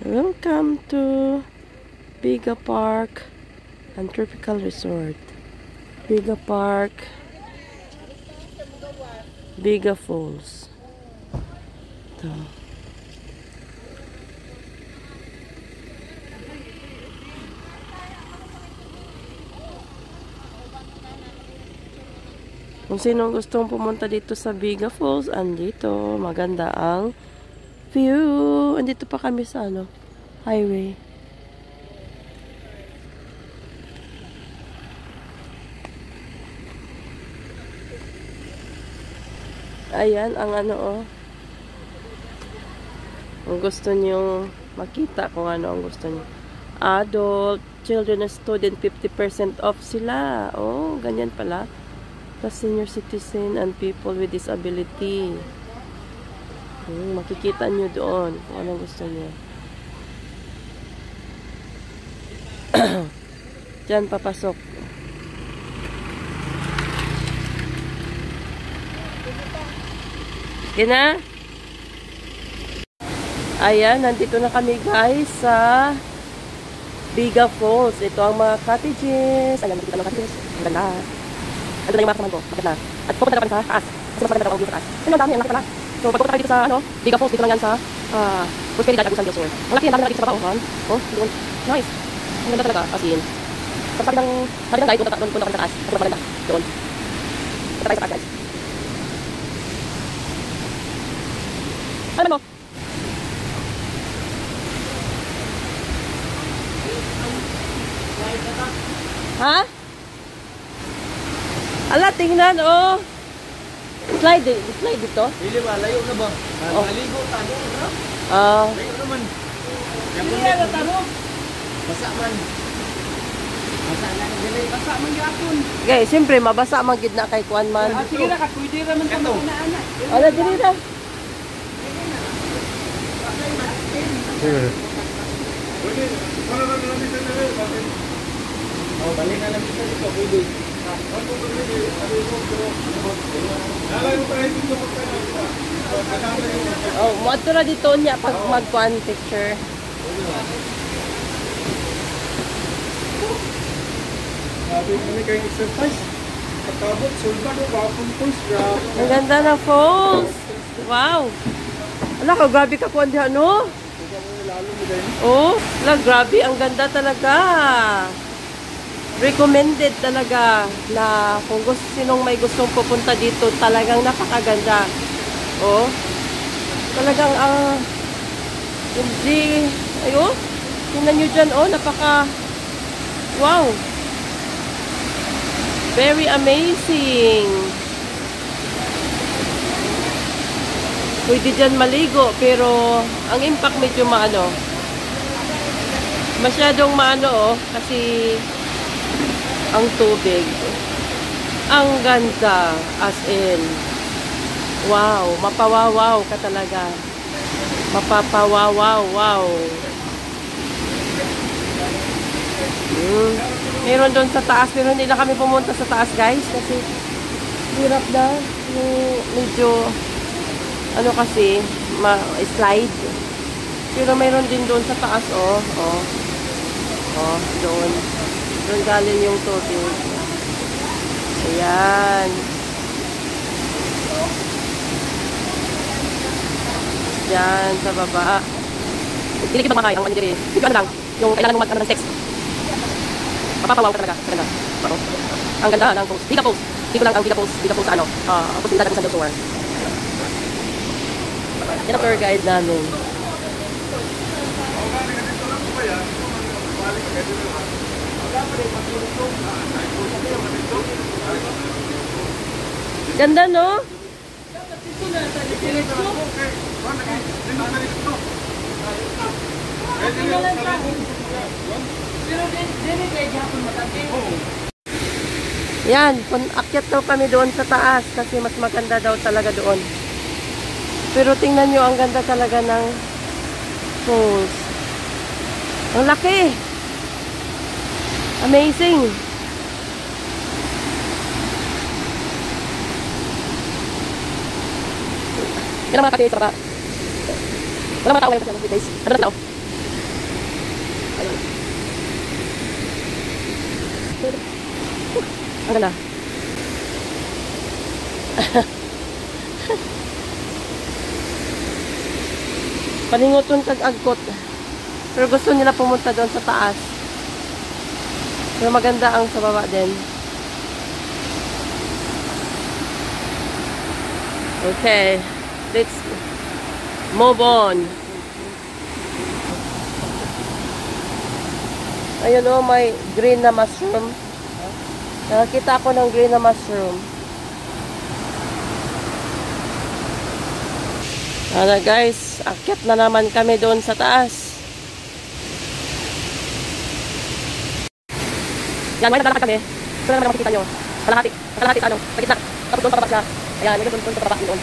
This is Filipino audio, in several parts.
Welcome to Biga Park and Tropical Resort. Biga Park, Biga Falls. Ito. Kung sino gustong pumunta dito sa Biga Falls, andito. Maganda ang view. Andito pa kami sa highway. Ayan ang Kung gusto niyo makita kung ano ang gusto niyo. Adult, children and student, 50% off sila. Oh, ganyan pala. Plus senior citizen and people with disability. Makikita nyo doon kung anong gusto nyo. Diyan papasok. Okay na? Ayan, nandito na kami guys sa Biga Falls. Ito ang mga cottages. Ayan, nandito ang mga cottages. Ang ganda. Ando na yung mga kasama ko. Bakit na? At pupunta na kami sa taas. Kasi mas maganda daw ang view sa taas. Ano, dami. Ang laki pala. So, pag pupunta tayo dito sa, Biga Falls, dito lang yan sa, Prosperidad, Agusan del Sur. Ang laki, ang dami dito sa Baohan. Oh, doon. Nice. Ang ganda talaga, as in. Pag sabi ng guide, punta kami sa taas. Mas maganda. Doon. Punta tayo sa taas, guys. Ano mo? Ha? Ala, tingnan, oh. Slide dito. Dili ba, layo na ba? Maligo, tanong na. Layo naman. Dili na tanong. Basa man. Basa na, dili. Basa man yapon. Guys, siyempre, mabasa magid na kay Kuan man. Sige na, pwede naman sa mga anak. Ala, dili na. Balik na lang dito, pwede. Oh, moadto ra dito niya pag magkuan picture. Sabi kami kayo exercise. Pagkabot, sulban o bakong pulse grab. Ang ganda na falls. Wow. Ala ka, grabe ka kuan diha, no? Oh, ala, grabe. Ang ganda talaga. Recommended talaga na kung sinong may gustong pupunta dito, talagang napakaganda. Oh, talagang hindi, ayo, tingnan nyo dyan, oh, wow, very amazing. Pwede dyan maligo, pero ang impact medyo masyadong oh, kasi ang tubig. Ang ganda. As in. Wow. Mapawawaw ka talaga. Mapapawawaw. Wow. Meron doon sa taas. Pero hindi na kami pumunta sa taas, guys. Kasi hirap na. Medyo kasi slide. Pero meron din doon sa taas, oh. Oh, doon. Doon galing yung tubig. Ayan. Diyan, sa baba. Hindi ba makaya ang manigiri? Hindi lang. Yung kailangan mong ng sex. Mapapawaw ka talaga. Maganda. Ang ganda ng post. Biga post. Dito lang ang Biga post. Biga post sa Posibilidad ng San Josuar. Yan ang tour guide namin. Ganda, no? Yan, akyat daw kami doon sa taas kasi mas maganda daw talaga doon. Pero tingnan nyo, ang ganda talaga ng falls. Ang laki! Amazing! Yan ang mga katiis sa baba. Walang mga tao ngayon kasi guys. Ano na tao? Ang ganda. Paninguton kag agkot. Pero gusto nila pumunta doon sa taas. Pero maganda ang sa baba din. Okay. Let's move on. Ayun oh, may green na mushroom. Nakakita ako ng green na mushroom. Ano guys, akyat na naman kami doon sa taas. Yan, may naglalakad kami. Ito na naman makikita nyo. Kalahati sa ano, sa gitna. Tapos doon sa baba siya. Ayan, may doon sa baba doon.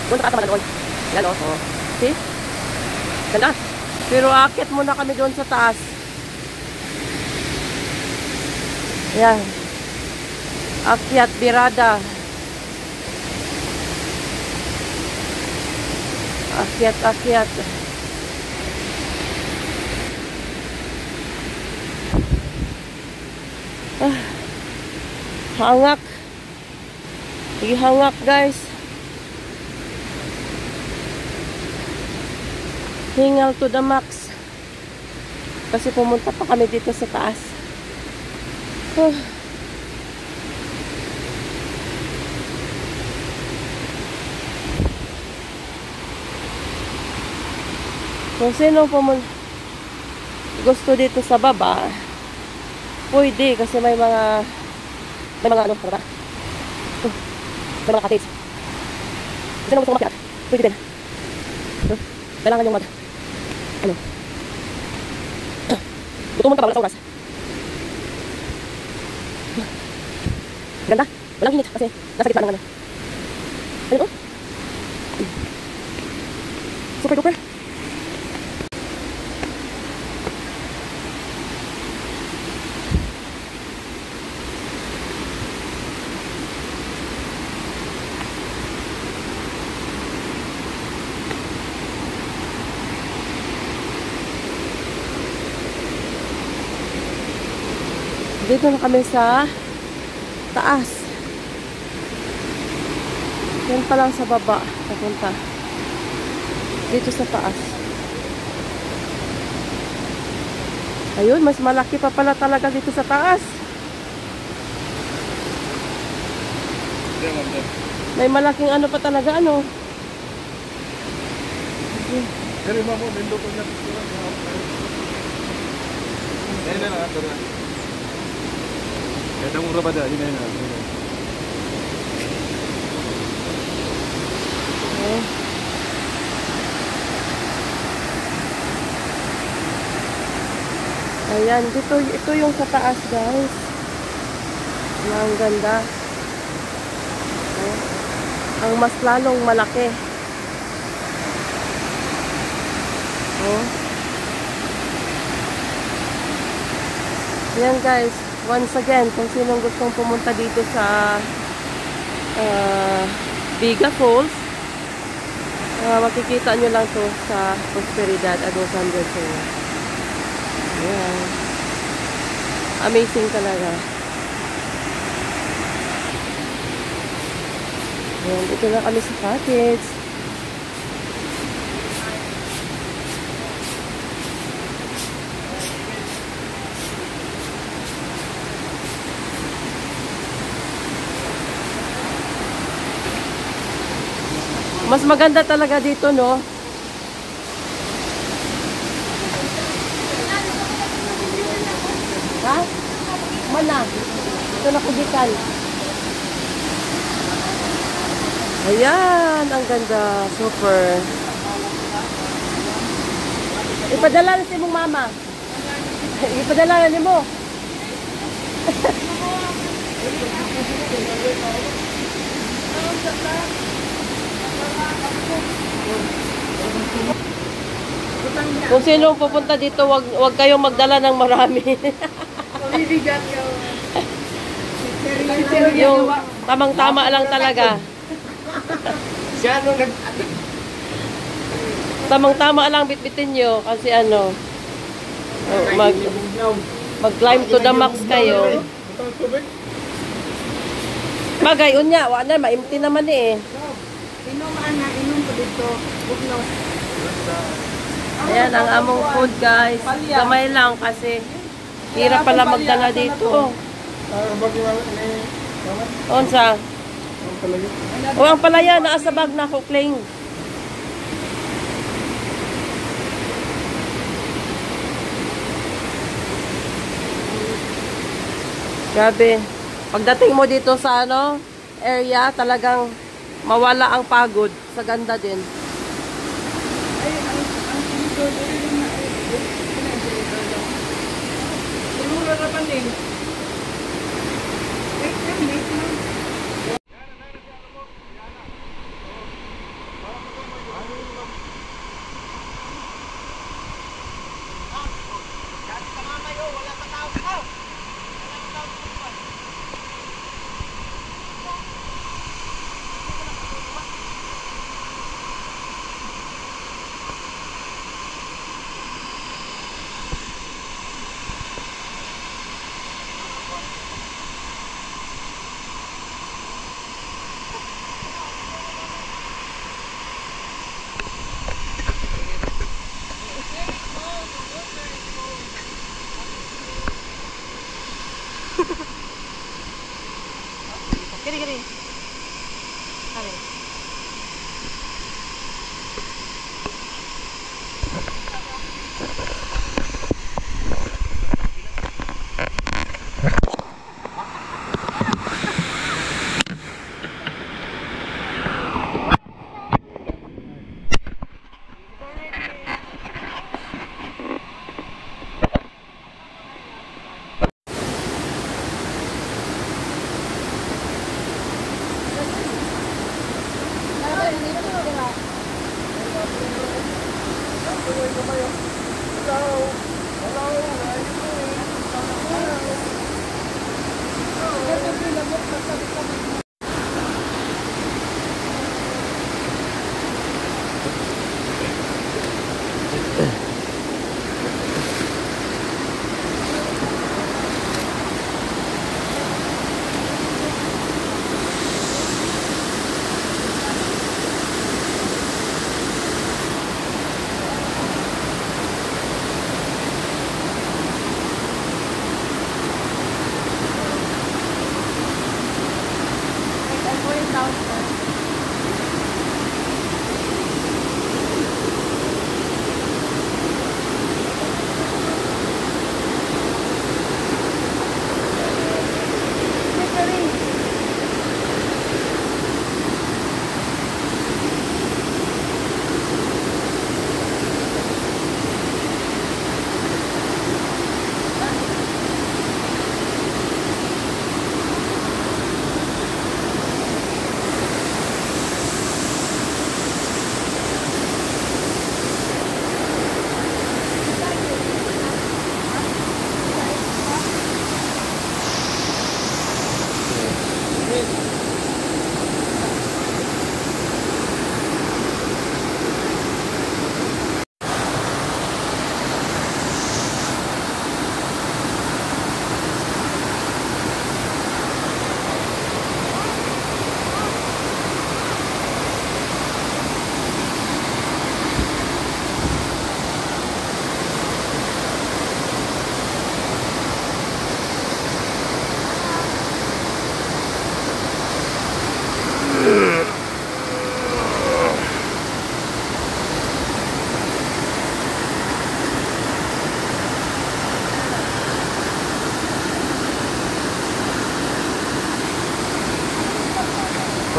Doon sa taas naman doon. Yan o. Oh. See? Ganda. Pero akyat muna kami doon sa taas. Ayan. Akyat, birada. Akyat. Hangak. Hangak guys. Hingal to the max. Kasi pumunta pa kami dito sa taas. Kung sino gusto dito sa baba, pwede kasi may mga ano, baba. May mga cottage. Kung sino gusto umakyat, pwede din. Kailangan yung ano. Gusto mo ka ba sa oras? Ganda. Walang init kasi nasa gitna ng ano. Ayun oh. Super duper. Dito na kami sa taas. Yan pa lang sa baba. Papunta. Dito sa taas. Ayun, mas malaki pa pala talaga dito sa taas. May malaking ano pa talaga, ano. Dari mo, nendo ko na. Ayun na ito na. Kaya mura pa dahil na. Ayan, ito yung sa taas guys. Ang ganda. Ang mas lalong malaki. Ayan guys, once again, kung sinong gustong pumunta dito sa Biga Falls, makikita nyo lang to sa Prosperidad, Agusan del Sur. Ayan. Amazing talaga. Ayan, dito na kami sa cottage. Mas maganda talaga dito, no? Ha? Mana? Ito na kubitan. Ayan, ang ganda. Super. Ipadala na si mong mama. Ipadala na ni mo. Kung sino pupunta dito, wag kayong magdala ng marami. Yung tamang-tama lang talaga. Tamang-tama lang bitbitin nyo kasi ano, mag-climb to the max kayo. Bagay, unya. Wala, maimti naman eh. Inom ana, inom ko dito. Bugnos. Ayan, ang among food guys. Gamay lang kasi hirap pala magdala dito. Onsa? O, ang palaya, naa sa bag na ko, Kling. Grabe. Pagdating mo dito sa area, talagang mawala ang pagod. Sa ganda din. Ay, ang tinidor din na Tulura na pa din. Wait lang. Gini. Kali.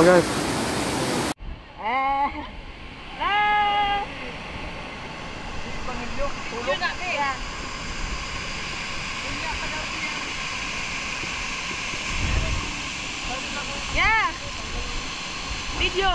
Oh guys. Yeah. Video.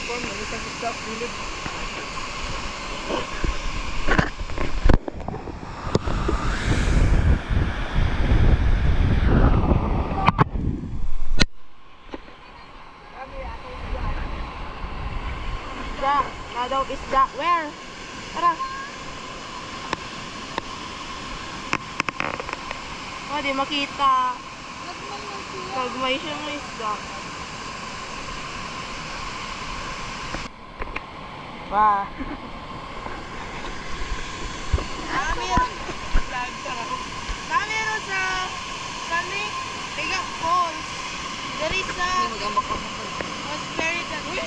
kon, malitan sa pilit. Isda, na daw isda. Where? Tara. Oh, di makita. Nagmay siya ng isda. Wah. Dami rin sa kami, Biga Falls. Dari sa Prosperidad. Uy!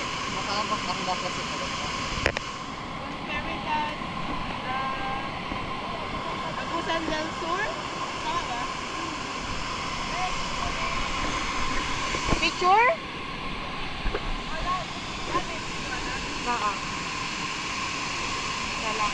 Prosperidad. Agusan del Sur. Tama ba? Picture? Baka. Wala.